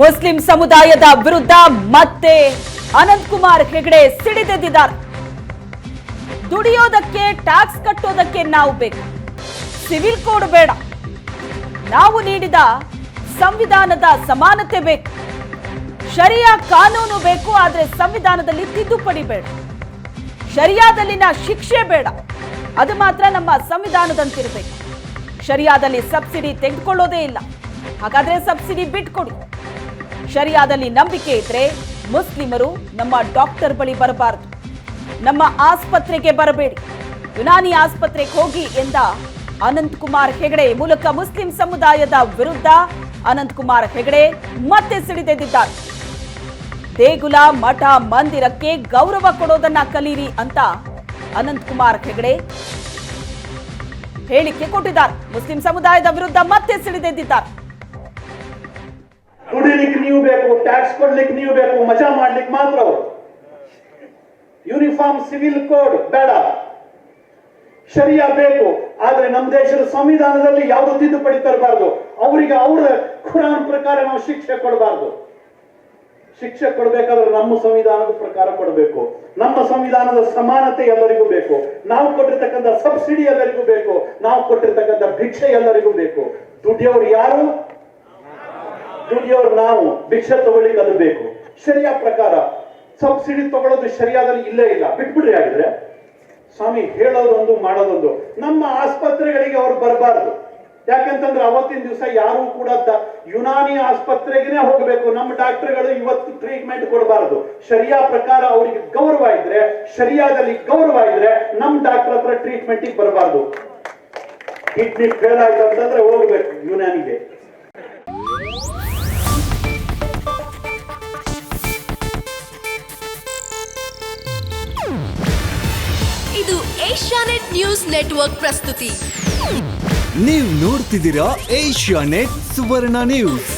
Muslim ಸಮುದಾಯದ ವಿರುದ್ಧ ಮತ್ತೆ ಅನಂತಕುಮಾರ್ ಹೆಗಡೆ ಸಿಡಿದೆದ್ದಿದ್ದಾರೆ. ದುಡಿಯೋದಕ್ಕೆ ಟ್ಯಾಕ್ಸ್ ಕಟ್ಟೋದಕ್ಕೆ ನಾವು ಬೇಕು, ಸಿವಿಲ್ ಕೋಡ್ ಬೇಡ, ನಾವು ನೀಡಿದ ಸಂವಿಧಾನದ ಸಮಾನತೆ ಬೇಕು, ಶರಿಯಾ ಕಾನೂನು ಬೇಕು, ಆದರೆ ಸಂವಿಧಾನದಲ್ಲಿ ತಿದ್ದುಪಡಿ ಬೇಡ, ಶರಿಯಾದಲ್ಲಿನ ಶಿಕ್ಷೆ ಬೇಡ, ಅದು ಮಾತ್ರ ನಮ್ಮ ಸಂವಿಧಾನದಂತಿರಬೇಕು. ಶರಿಯಾದಲ್ಲಿ ಸಬ್ಸಿಡಿ ತೆಗೆದುಕೊಳ್ಳೋದೇ ಇಲ್ಲ, ಹಾಗಾದ್ರೆ ಸಬ್ಸಿಡಿ ಬಿಟ್ಕೊಡಿ. ಶರಿಯಾದಲ್ಲಿ ನಂಬಿಕೆ ಇದ್ರೆ ಮುಸ್ಲಿಮರು ನಮ್ಮ ಡಾಕ್ಟರ್ ಬಳಿ ಬರಬಾರದು, ನಮ್ಮ ಆಸ್ಪತ್ರೆಗೆ ಬರಬೇಡಿ, ಯುನಾನಿ ಆಸ್ಪತ್ರೆಗೆ ಹೋಗಿ ಎಂದ ಅನಂತಕುಮಾರ್ ಹೆಗಡೆ ಮೂಲಕ ಮುಸ್ಲಿಂ ಸಮುದಾಯದ ವಿರುದ್ಧ ಅನಂತಕುಮಾರ್ ಹೆಗಡೆ ಮತ್ತೆ ಸಿಡಿದೆದ್ದಿದ್ದಾರೆ. ದೇಗುಲ ಮಠ ಮಂದಿರಕ್ಕೆ ಗೌರವ ಕೊಡೋದನ್ನ ಕಲೀರಿ ಅಂತ ಅನಂತಕುಮಾರ್ ಹೆಗಡೆ ಹೇಳಿಕೆ ಕೊಟ್ಟಿದ್ದಾರೆ. ಮುಸ್ಲಿಂ ಸಮುದಾಯದ ವಿರುದ್ಧ ಮತ್ತೆ ಸಿಡಿದೆದ್ದಿದ್ದಾರೆ. ದುಡಿಲಿಕ್ಕೆ ನೀವು ಬೇಕು, ಟ್ಯಾಕ್ಸ್ ಕೊಡ್ಲಿಕ್ಕೆ ನೀವು ಬೇಕು, ಮಜಾ ಮಾಡ್ಲಿಕ್ಕೆ ಮಾತ್ರ ಅವರು. ಯೂನಿಫಾರ್ಮ್ ಸಿವಿಲ್ ಕೋಡ್ ಬೇಡ, ಶರಿಯಾ ಬೇಕು, ಆದ್ರೆ ನಮ್ಮ ದೇಶದ ಸಂವಿಧಾನದಲ್ಲಿ ಯಾವುದು ತಿದ್ದುಪಡಿ ತರಬಾರ್ದು. ಅವರಿಗೆ ಅವರ ಖುರಾನ್ ಪ್ರಕಾರ ನಾವು ಶಿಕ್ಷೆ ಕೊಡಬಾರ್ದು. ಶಿಕ್ಷೆ ಕೊಡಬೇಕಾದ್ರೆ ನಮ್ಮ ಸಂವಿಧಾನದ ಪ್ರಕಾರ ಕೊಡಬೇಕು. ನಮ್ಮ ಸಂವಿಧಾನದ ಸಮಾನತೆ ಎಲ್ಲರಿಗೂ ಬೇಕು. ನಾವು ಕೊಟ್ಟಿರ್ತಕ್ಕಂಥ ಸಬ್ಸಿಡಿ ಎಲ್ಲರಿಗೂ ಬೇಕು. ನಾವು ಕೊಟ್ಟಿರ್ತಕ್ಕಂಥ ಭಿಕ್ಷೆ ಎಲ್ಲರಿಗೂ ಬೇಕು. ದುಡಿಯೋರು ಯಾರು? ದುಡಿಯೋರು ನಾವು. ಭಿಕ್ಷೆ ತಗೊಳ್ಳಿಕ್ಕೆ ಅದು ಬೇಕು. ಶರಿಯಾ ಪ್ರಕಾರ ಸಬ್ಸಿಡಿ ತಗೊಳ್ಳೋದು ಶರಿಯಾದಲ್ಲಿ ಇಲ್ಲೇ ಇಲ್ಲ, ಬಿಟ್ಬಿಡ್ರಿ. ಆಗಿದ್ರೆ ಸ್ವಾಮಿ ಹೇಳೋದೊಂದು ಮಾಡೋದೊಂದು. ನಮ್ಮ ಆಸ್ಪತ್ರೆಗಳಿಗೆ ಅವ್ರು ಬರಬಾರ್ದು. ಯಾಕಂತಂದ್ರೆ ಅವತ್ತಿನ ದಿವಸ ಯಾರು ಕೂಡ ಯುನಾನಿ ಆಸ್ಪತ್ರೆಗೆ ಹೋಗಬೇಕು. ನಮ್ಮ ಡಾಕ್ಟರ್ಗಳು ಇವತ್ತು ಟ್ರೀಟ್ಮೆಂಟ್ ಕೊಡಬಾರದು. ಶರಿಯಾ ಪ್ರಕಾರ ಅವರಿಗೆ ಗೌರವ ಇದ್ರೆ, ಶರಿಯಾದಲ್ಲಿ ಗೌರವ ಇದ್ರೆ ನಮ್ಮ ಡಾಕ್ಟರ್ ಹತ್ರ ಟ್ರೀಟ್ಮೆಂಟ್ ಬರಬಾರ್ದು. ಕಿಡ್ನಿ ಫೇಲ್ ಆಯ್ತು ಅಂತಂದ್ರೆ ಹೋಗ್ಬೇಕು ಯುನಾನಿಗೆ. ಇದು ಏಷ್ಯಾನೆಟ್ ನ್ಯೂಸ್ ನೆಟ್ವರ್ಕ್ ಪ್ರಸ್ತುತಿ. ನೀವು ನೋಡ್ತಿದ್ದೀರಾ ಏಷ್ಯಾನೆಟ್ ಸುವರ್ಣ ನ್ಯೂಸ್.